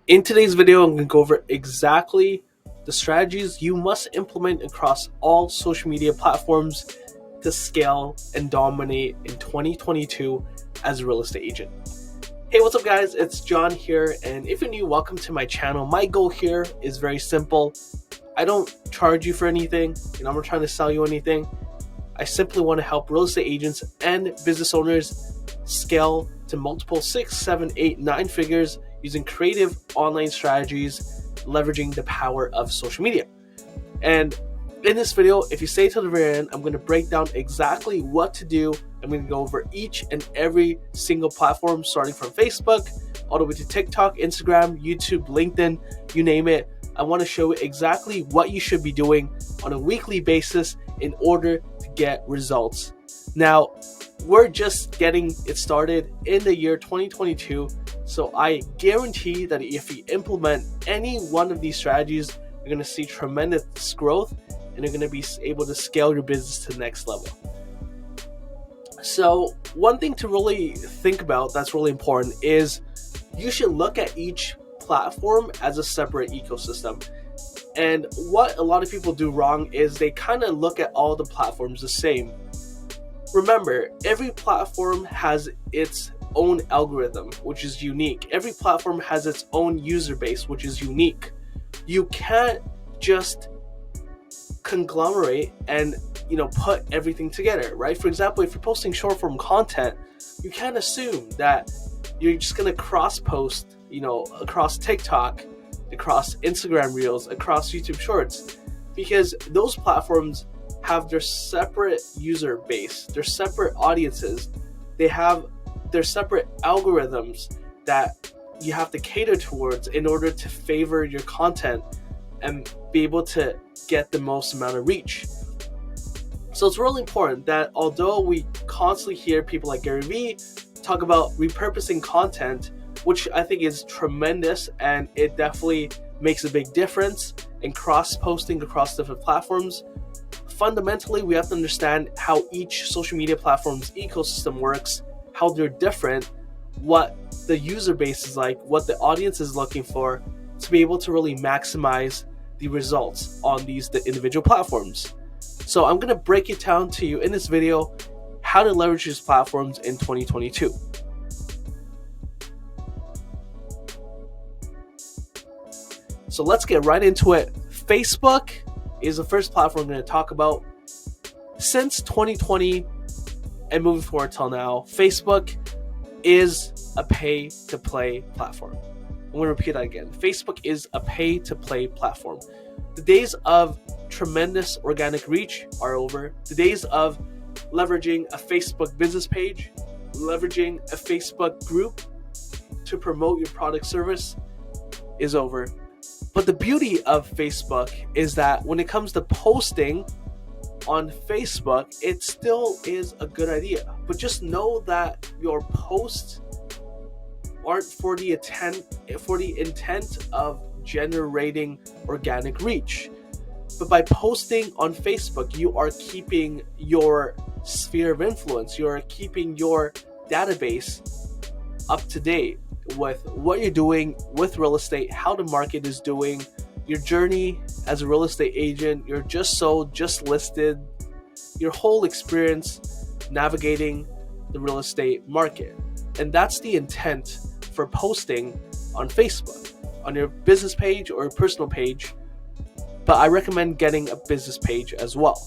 In today's video, I'm going to go over exactly the strategies you must implement across all social media platforms to scale and dominate in 2022 as a real estate agent. Hey, what's up guys? It's John here, and if you're new, welcome to my channel. My goal here is very simple. I don't charge you for anything, and I'm not trying to sell you anything. I simply want to help real estate agents and business owners scale to multiple 6, 7, 8, 9 figures using creative online strategies, leveraging the power of social media. And in this video, if you stay till the very end, I'm going to break down exactly what to do. I'm going to go over each and every single platform, starting from Facebook all the way to TikTok, Instagram, YouTube, LinkedIn, you name it. I want to show you exactly what you should be doing on a weekly basis in order to get results. Now, we're just getting it started in the year 2022, so I guarantee that if you implement any one of these strategies, you're going to see tremendous growth and you're going to be able to scale your business to the next level. So one thing to really think about that's really important is you should look at each platform as a separate ecosystem. And what a lot of people do wrong is they kind of look at all the platforms the same. Remember, every platform has its own algorithm, which is unique. Every platform has its own user base, which is unique. You can't just conglomerate and put everything together, right? For example, if you're posting short form content, you can't assume that you're just gonna cross post, across TikTok, across Instagram Reels, across YouTube Shorts, because those platforms have their separate user base, their separate audiences, they have their separate algorithms that you have to cater towards in order to favor your content and be able to get the most amount of reach. So it's really important that although we constantly hear people like Gary Vee talk about repurposing content, which I think is tremendous and it definitely makes a big difference in cross-posting across different platforms, fundamentally we have to understand how each social media platform's ecosystem works, how they're different, what the user base is like, what the audience is looking for, to be able to really maximize the results on the individual platforms. So I'm going to break it down to you in this video how to leverage these platforms in 2022. So let's get right into it. Facebook is the first platform I'm going to talk about. Since 2020 and moving forward till now, Facebook is a pay-to-play platform. I'm going to repeat that again. Facebook is a pay-to-play platform. The days of tremendous organic reach are over. The days of leveraging a Facebook business page, leveraging a Facebook group to promote your product service is over. But the beauty of Facebook is that when it comes to posting on Facebook, it still is a good idea. But just know that your posts aren't for the intent of generating organic reach. But by posting on Facebook, you are keeping your sphere of influence, you're keeping your database up to date with what you're doing with real estate, how the market is doing, your journey as a real estate agent, you're just sold, just listed, your whole experience navigating the real estate market. And that's the intent for posting on Facebook, on your business page or your personal page. But I recommend getting a business page as well.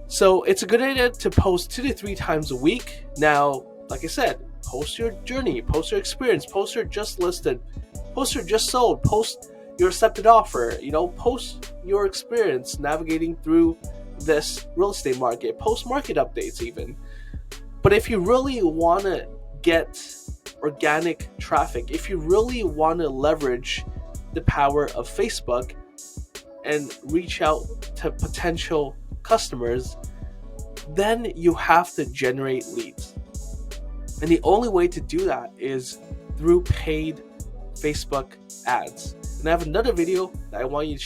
So it's a good idea to post 2 to 3 times a week. Now, like I said, post your journey, post your experience, post your just listed, post your just sold, post your accepted offer, post your experience navigating through this real estate market, post market updates even. But if you really want to get organic traffic, if you really want to leverage the power of Facebook and reach out to potential customers, then you have to generate leads. And the only way to do that is through paid Facebook ads. And I have another video that I want you to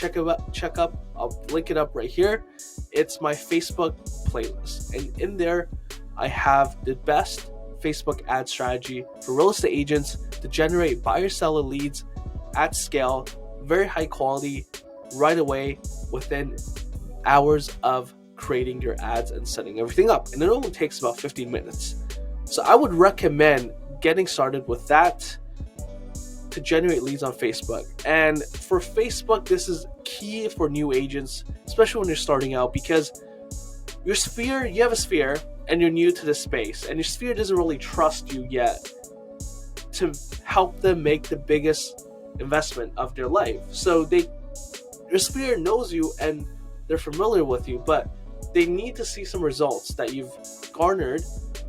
check up. I'll link it up right here. It's my Facebook playlist. And in there, I have the best Facebook ad strategy for real estate agents to generate buyer-seller leads at scale, very high quality, right away within hours of creating your ads and setting everything up. And it only takes about 15 minutes. So I would recommend getting started with that to generate leads on Facebook. And for Facebook, this is key for new agents, especially when you're starting out, because you have a sphere and you're new to this space, and your sphere doesn't really trust you yet to help them make the biggest investment of their life. So your sphere knows you and they're familiar with you, but they need to see some results that you've garnered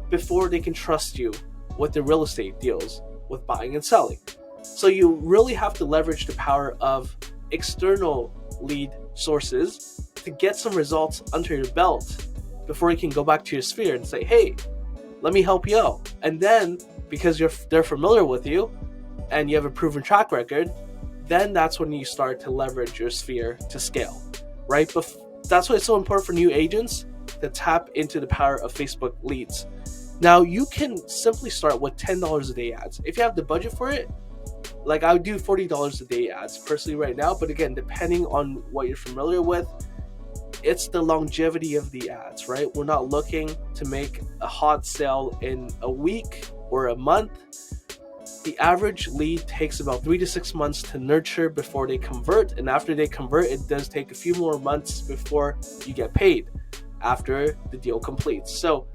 before they can trust you with their real estate deals, with buying and selling. So you really have to leverage the power of external lead sources to get some results under your belt before you can go back to your sphere and say, hey, let me help you out. And then, because they're familiar with you and you have a proven track record, then that's when you start to leverage your sphere to scale, right? But that's why it's so important for new agents to tap into the power of Facebook leads. Now, you can simply start with $10 a day ads. If you have the budget for it, like I would do $40 a day ads personally right now. But again, depending on what you're familiar with, it's the longevity of the ads, right? We're not looking to make a hot sale in a week or a month. The average lead takes about 3 to 6 months to nurture before they convert. And after they convert, it does take a few more months before you get paid after the deal completes. So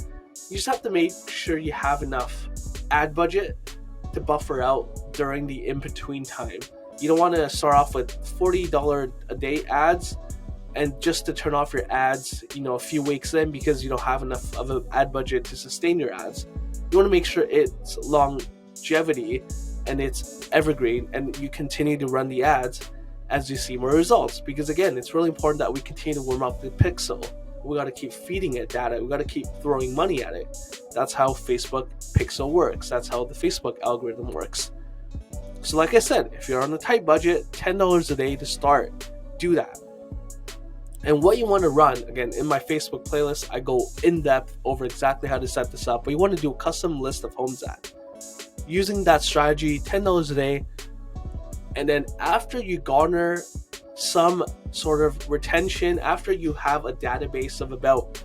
you just have to make sure you have enough ad budget to buffer out during the in-between time. You don't want to start off with $40 a day ads and just to turn off your ads, a few weeks in because you don't have enough of an ad budget to sustain your ads. You want to make sure it's longevity and it's evergreen and you continue to run the ads as you see more results. Because again, it's really important that we continue to warm up the pixel. We got to keep feeding it data. We got to keep throwing money at it. That's how Facebook pixel works. That's how the Facebook algorithm works. So like I said, if you're on a tight budget, $10 a day to start, do that. And what you want to run, again, in my Facebook playlist, I go in depth over exactly how to set this up, but you want to do a custom list of homes ad. Using that strategy, $10 a day, and then after you garner some sort of retention, after you have a database of about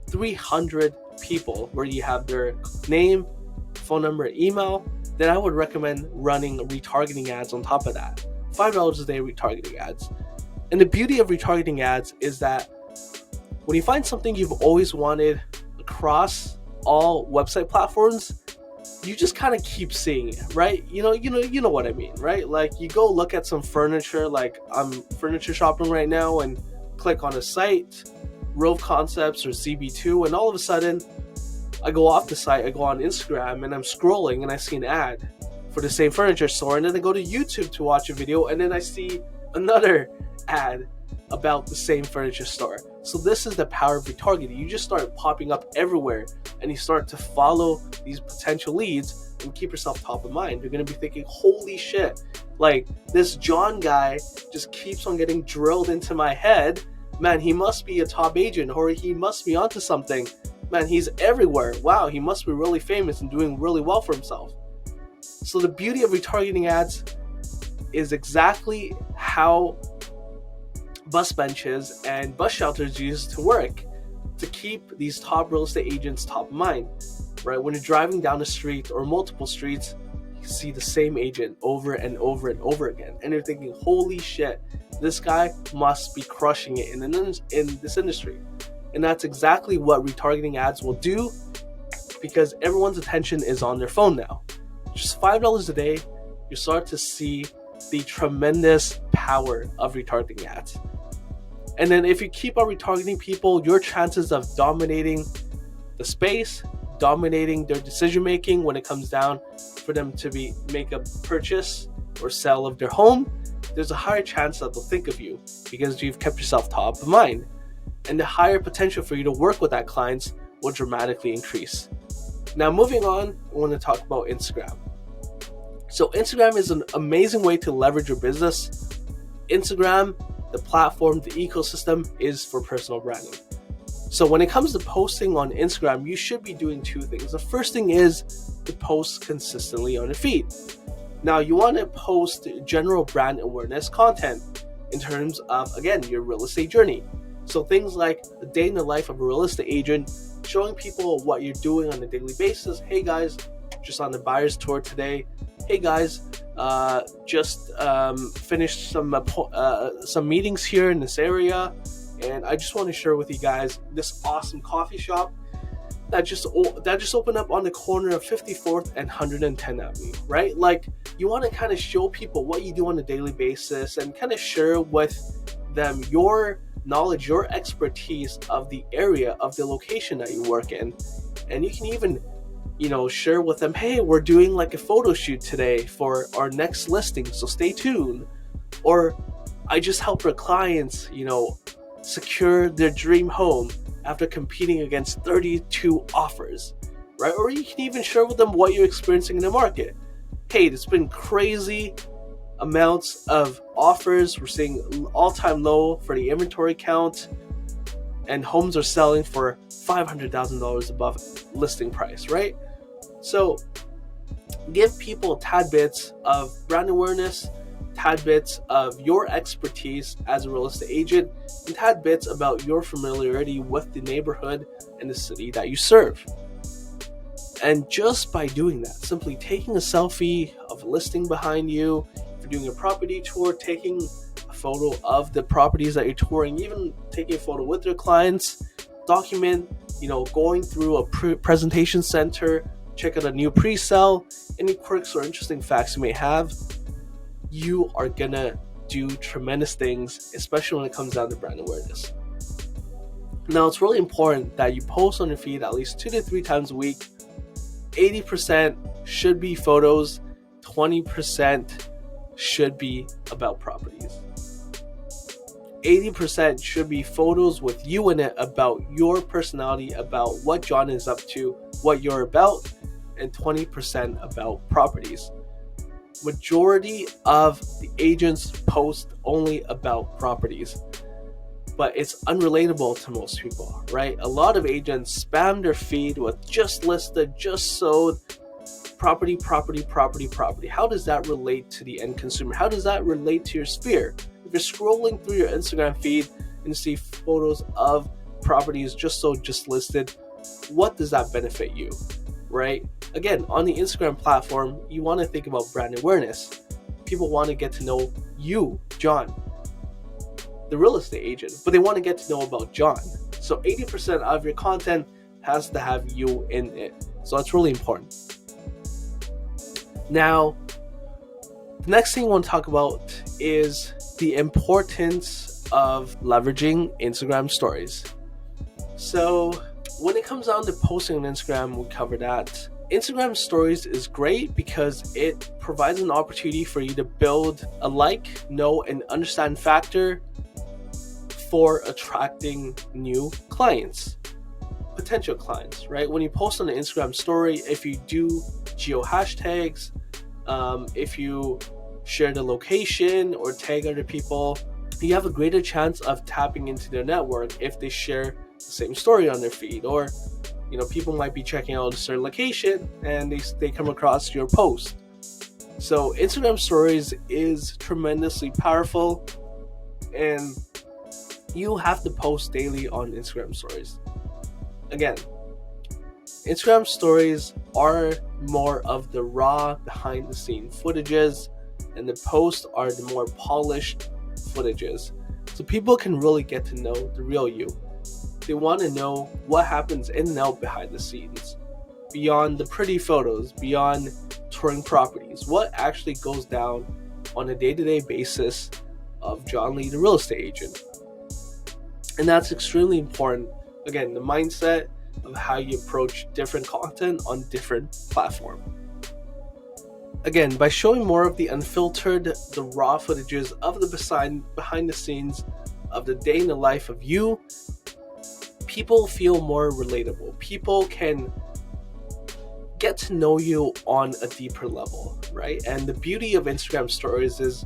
300 people where you have their name, phone number, email, then I would recommend running retargeting ads on top of that. $5 a day retargeting ads. And the beauty of retargeting ads is that when you find something you've always wanted across all website platforms, you just kind of keep seeing it, right? You know what I mean, right? Like you go look at some furniture, like I'm furniture shopping right now, and click on a site, Rove Concepts or ZB2, and all of a sudden I go off the site, I go on Instagram, and I'm scrolling and I see an ad for the same furniture store, and then I go to YouTube to watch a video, and then I see another ad about the same furniture store. So this is the power of retargeting. You just start popping up everywhere and you start to follow these potential leads and keep yourself top of mind. You're going to be thinking, holy shit, like this John guy just keeps on getting drilled into my head. Man, he must be a top agent, or he must be onto something. Man, he's everywhere. Wow, he must be really famous and doing really well for himself. So the beauty of retargeting ads is exactly how bus benches and bus shelters used to work to keep these top real estate agents top of mind, right? When you're driving down the street or multiple streets, you see the same agent over and over and over again, and you're thinking, holy shit, this guy must be crushing it in this industry. And that's exactly what retargeting ads will do, because everyone's attention is on their phone now. Just $5 a day, you start to see the tremendous power of retargeting ads. And then if you keep on retargeting people, your chances of dominating the space, dominating their decision making when it comes down for them to make a purchase or sale of their home, there's a higher chance that they'll think of you because you've kept yourself top of mind. And the higher potential for you to work with that clients will dramatically increase. Now moving on, I want to talk about Instagram. So Instagram is an amazing way to leverage your business. Instagram, the platform, the ecosystem, is for personal branding. So when it comes to posting on Instagram, you should be doing two things. The first thing is to post consistently on your feed. Now, you want to post general brand awareness content in terms of, again, your real estate journey. So things like the day in the life of a real estate agent, showing people what you're doing on a daily basis. Hey guys, just on the buyer's tour today. Hey guys, just finished some meetings here in this area, and I just want to share with you guys this awesome coffee shop that just opened up on the corner of 54th and 110th Avenue, right? Like, you want to kind of show people what you do on a daily basis and kind of share with them your knowledge, your expertise of the area, of the location that you work in. And you can even, share with them, hey, we're doing like a photo shoot today for our next listing, so stay tuned. Or I just helped our clients, secure their dream home after competing against 32 offers, right? Or you can even share with them what you're experiencing in the market. Hey, it's been crazy amounts of offers. We're seeing all-time low for the inventory count, and homes are selling for $500,000 above listing price, right? So give people tad bits of brand awareness, tad bits of your expertise as a real estate agent, and tad bits about your familiarity with the neighborhood and the city that you serve. And just by doing that, simply taking a selfie of a listing behind you, if you're doing a property tour, taking a photo of the properties that you're touring, even taking a photo with your clients, document, going through a presentation center, check out a new pre-sale, any quirks or interesting facts you may have, you are gonna do tremendous things, especially when it comes down to brand awareness. Now, it's really important that you post on your feed at least 2 to 3 times a week. 80% should be photos, 20% should be about properties. 80% should be photos with you in it, about your personality, about what John is up to, what you're about, and 20% about properties. Majority of the agents post only about properties, but it's unrelatable to most people, right? A lot of agents spam their feed with just listed, just sold, property. How does that relate to the end consumer? How does that relate to your sphere? If you're scrolling through your Instagram feed and you see photos of properties just sold, just listed, what does that benefit you, right? Again, on the Instagram platform, you want to think about brand awareness. People want to get to know you, John, the real estate agent, but they want to get to know about John. So 80% of your content has to have you in it. So that's really important. Now, the next thing I want to talk about is the importance of leveraging Instagram stories. So when it comes down to posting on Instagram, we cover that. Instagram stories is great because it provides an opportunity for you to build a know, and understand factor for attracting new clients, potential clients, right? When you post on an Instagram story, if you do geo hashtags, if you share the location or tag other people, you have a greater chance of tapping into their network if they share the same story on their feed. Or people might be checking out a certain location and they come across your post. So Instagram stories is tremendously powerful, and you have to post daily on Instagram stories. Again, Instagram stories are more of the raw behind the scene footages, and the posts are the more polished footages. So people can really get to know the real you. They want to know what happens in and out behind the scenes, beyond the pretty photos, beyond touring properties, what actually goes down on a day-to-day basis of John Lee, the real estate agent. And that's extremely important. Again, the mindset of how you approach different content on different platforms. Again, by showing more of the unfiltered, the raw footages of the behind the scenes of the day in the life of you, people feel more relatable. People can get to know you on a deeper level, right? And the beauty of Instagram stories is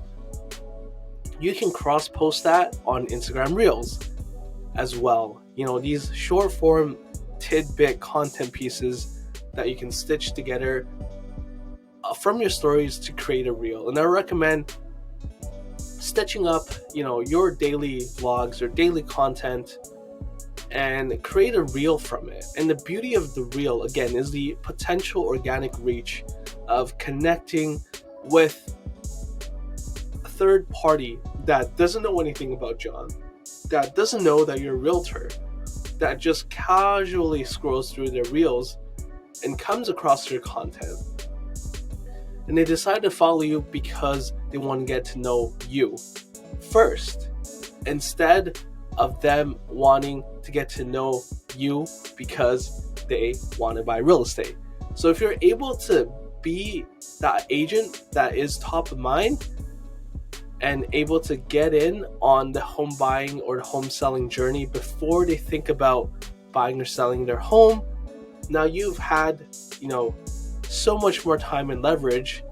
you can cross-post that on Instagram Reels as well. These short form tidbit content pieces that you can stitch together from your stories to create a reel. And I recommend stitching up, your daily vlogs or daily content and create a reel from it. And the beauty of the reel, again, is the potential organic reach of connecting with a third party that doesn't know anything about John, that doesn't know that you're a realtor, that just casually scrolls through their reels and comes across your content. And they decide to follow you because they want to get to know you first, instead of them wanting to get to know you because they want to buy real estate. So if you're able to be that agent that is top of mind and able to get in on the home buying or the home selling journey before they think about buying or selling their home, now you've had, so much more time and leverage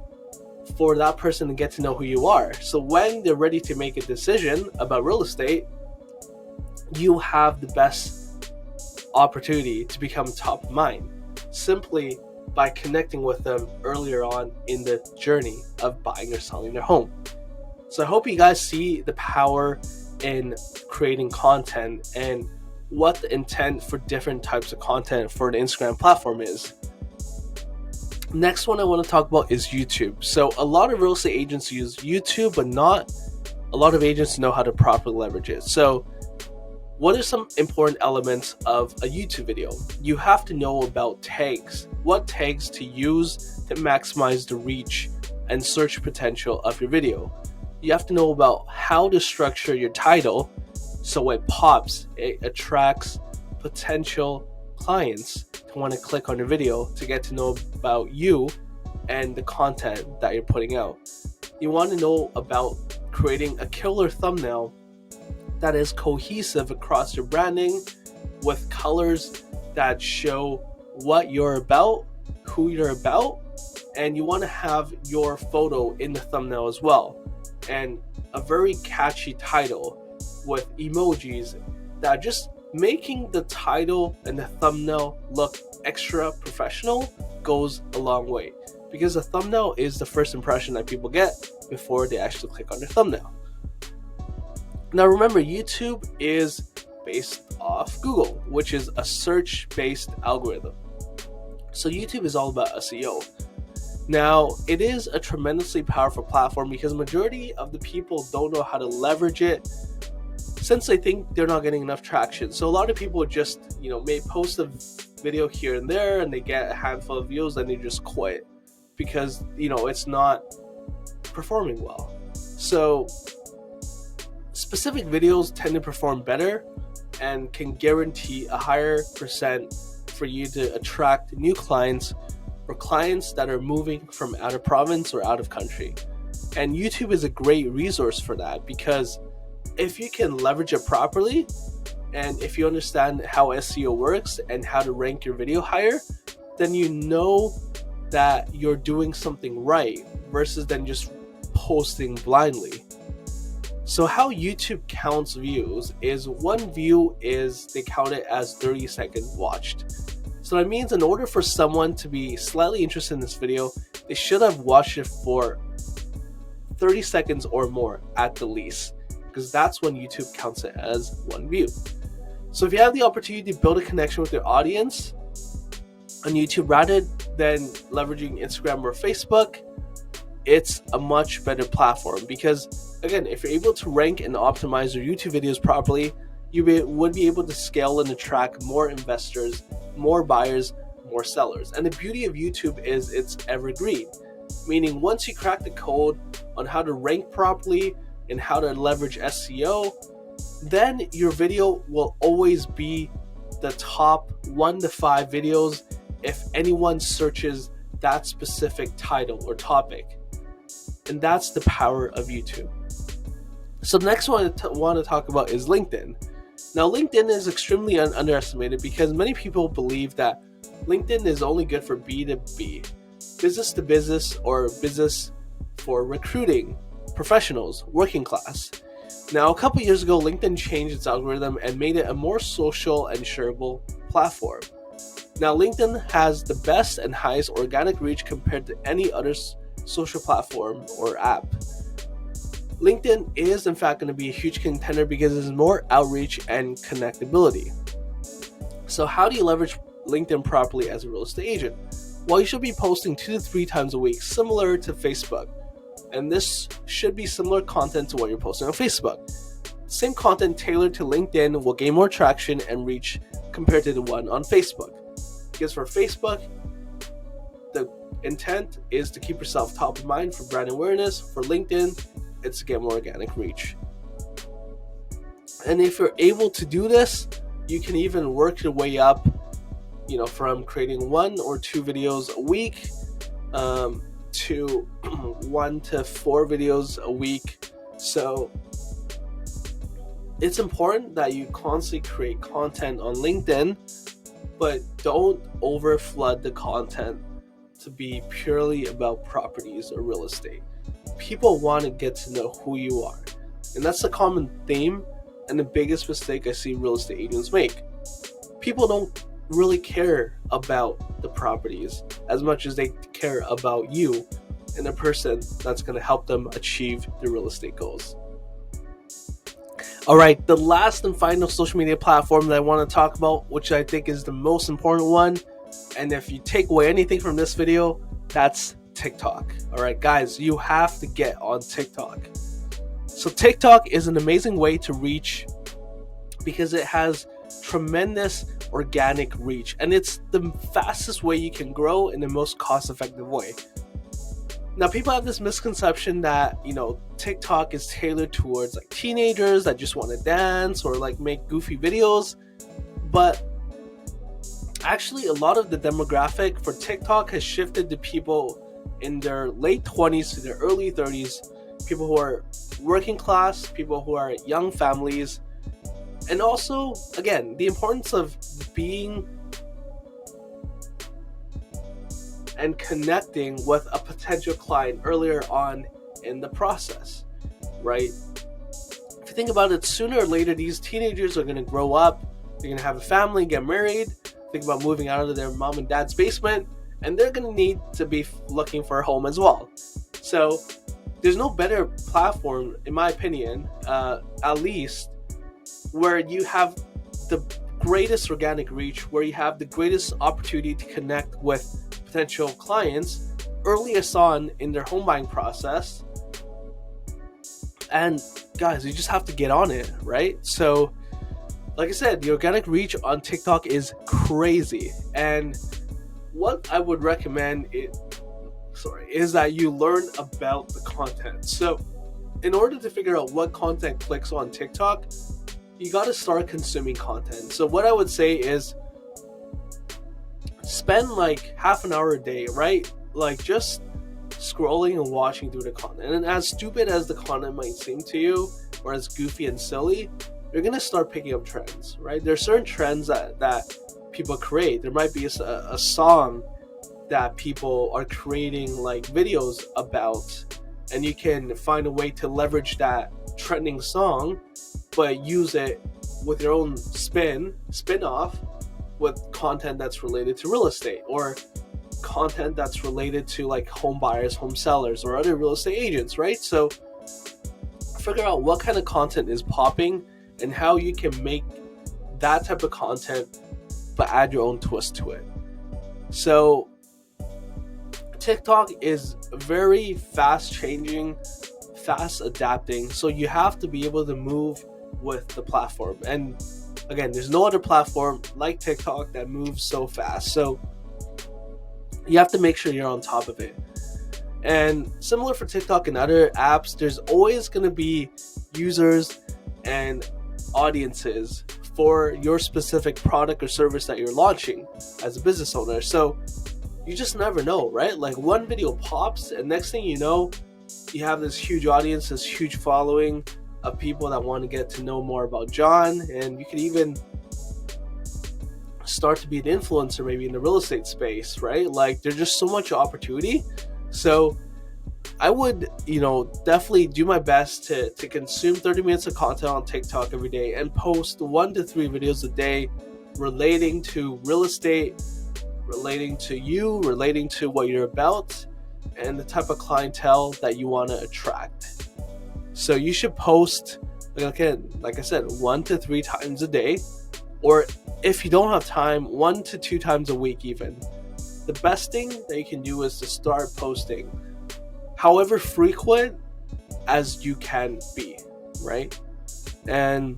for that person to get to know who you are. So when they're ready to make a decision about real estate, you have the best opportunity to become top of mind simply by connecting with them earlier on in the journey of buying or selling their home. So I hope you guys see the power in creating content and what the intent for different types of content for the Instagram platform is. Next one I want to talk about is YouTube. So a lot of real estate agents use YouTube, but not a lot of agents know how to properly leverage it. So what are some important elements of a YouTube video? You have to know about tags, what tags to use to maximize the reach and search potential of your video. You have to know about how to structure your title so it pops, it attracts potential clients to want to click on your video to get to know about you and the content that you're putting out. You want to know about creating a killer thumbnail that is cohesive across your branding with colors that show what you're about, who you're about, and you want to have your photo in the thumbnail as well. And a very catchy title with emojis that just making the title and the thumbnail look extra professional goes a long way, because the thumbnail is the first impression that people get before they actually click on the thumbnail. Now remember, YouTube is based off Google, which is a search-based algorithm. So YouTube is all about SEO. Now, it is a tremendously powerful platform because majority of the people don't know how to leverage it since they think they're not getting enough traction. So a lot of people just, may post a video here and there and they get a handful of views and they just quit because, it's not performing well. So specific videos tend to perform better and can guarantee a higher percent for you to attract new clients or clients that are moving from out of province or out of country. And YouTube is a great resource for that, because if you can leverage it properly and if you understand how SEO works and how to rank your video higher, then you know that you're doing something right versus then just posting blindly. So how YouTube counts views is one view is they count it as 30 seconds watched. So that means in order for someone to be slightly interested in this video, they should have watched it for 30 seconds or more at the least, because that's when YouTube counts it as one view. So if you have the opportunity to build a connection with your audience on YouTube rather than leveraging Instagram or Facebook, it's a much better platform, because again, if you're able to rank and optimize your YouTube videos properly, you would be able to scale and attract more investors, more buyers, more sellers. And the beauty of YouTube is it's evergreen, meaning once you crack the code on how to rank properly and how to leverage SEO, then your video will always be the top 1 to 5 videos if anyone searches that specific title or topic. And that's the power of YouTube. So the next one I want to talk about is LinkedIn. Now, LinkedIn is extremely underestimated because many people believe that LinkedIn is only good for B2B, business to business, or business for recruiting professionals, working class. Now, a couple years ago, LinkedIn changed its algorithm and made it a more social and shareable platform. Now, LinkedIn has the best and highest organic reach compared to any other social platform or app. LinkedIn is in fact going to be a huge contender because there's more outreach and connectability. So how do you leverage LinkedIn properly as a real estate agent? Well, you should be posting 2 to 3 times a week, similar to Facebook. And this should be similar content to what you're posting on Facebook. Same content tailored to LinkedIn will gain more traction and reach compared to the one on Facebook. Because for Facebook, the intent is to keep yourself top of mind for brand awareness. For LinkedIn, it's to get more organic reach. And if you're able to do this, you can even work your way up, from creating 1 or 2 videos a week to 1 to 4 videos a week. So it's important that you constantly create content on LinkedIn, but don't overflood the content to be purely about properties or real estate. People want to get to know who you are. And that's a common theme and the biggest mistake I see real estate agents make. People don't really care about the properties as much as they care about you and the person that's going to help them achieve their real estate goals. All right, the last and final social media platform that I want to talk about, which I think is the most important one, and if you take away anything from this video, that's TikTok. All right, guys, you have to get on TikTok. So TikTok is an amazing way to reach because it has tremendous organic reach, and it's the fastest way you can grow in the most cost-effective way. Now, people have this misconception that, TikTok is tailored towards like teenagers that just want to dance or like make goofy videos. But actually, a lot of the demographic for TikTok has shifted to people in their late 20s to their early 30s, people who are working class, people who are young families. And also, again, the importance of being and connecting with a potential client earlier on in the process, right? If you think about it, sooner or later, these teenagers are going to grow up, they're going to have a family, get married, think about moving out of their mom and dad's basement, and they're going to need to be looking for a home as well. So there's no better platform, in my opinion, at least, where you have the greatest organic reach, where you have the greatest opportunity to connect with potential clients earliest on in their home buying process. And guys, you just have to get on it, right? So like I said, the organic reach on TikTok is crazy. And what I would recommend is that you learn about the content. So in order to figure out what content clicks on TikTok, you got to start consuming content. So what I would say is spend like half an hour a day, right? Like just scrolling and watching through the content. And as stupid as the content might seem to you, or as goofy and silly, you're going to start picking up trends, right? There's certain trends that people create. There might be a song that people are creating like videos about, and you can find a way to leverage that trending song, but use it with your own spin-off with content that's related to real estate, or content that's related to like home buyers, home sellers, or other real estate agents, right? So figure out what kind of content is popping and how you can make that type of content but add your own twist to it. So TikTok is very fast changing, fast adapting, so you have to be able to move with the platform. And again, there's no other platform like TikTok that moves so fast. So you have to make sure you're on top of it. And similar for TikTok and other apps, there's always going to be users and audiences for your specific product or service that you're launching as a business owner. So you just never know, right? Like one video pops and next thing you know, you have this huge audience, this huge following of people that want to get to know more about John, and you could even start to be an influencer maybe in the real estate space, right? Like there's just so much opportunity. So I would, definitely do my best to consume 30 minutes of content on TikTok every day and post 1 to 3 videos a day relating to real estate, relating to you, relating to what you're about, and the type of clientele that you want to attract. So you should post, again, like I said, 1 to 3 times a day, or if you don't have time, 1 to 2 times a week even. The best thing that you can do is to start posting however frequent as you can be, right? And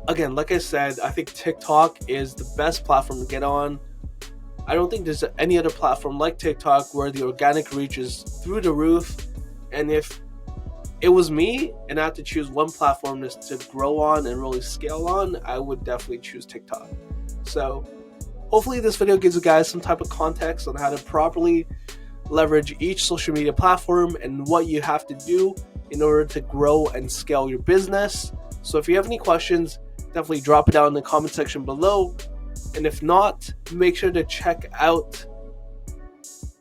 again, like I said, I think TikTok is the best platform to get on. I don't think there's any other platform like TikTok where the organic reach is through the roof. And if it was me and I had to choose one platform to grow on and really scale on, I would definitely choose TikTok. So hopefully this video gives you guys some type of context on how to properly leverage each social media platform and what you have to do in order to grow and scale your business. So if you have any questions, definitely drop it down in the comment section below. And if not, make sure to check out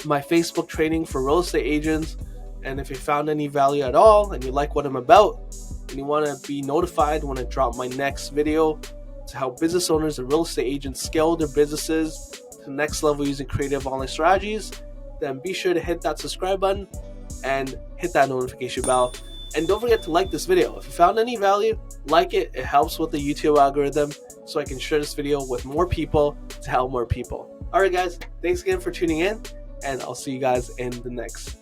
my Facebook training for real estate agents. And if you found any value at all and you like what I'm about and you want to be notified when I drop my next video to help business owners and real estate agents scale their businesses to the next level using creative online strategies, then be sure to hit that subscribe button and hit that notification bell. And don't forget to like this video. If you found any value, like it. It helps with the YouTube algorithm so I can share this video with more people to help more people. Alright guys, thanks again for tuning in, and I'll see you guys in the next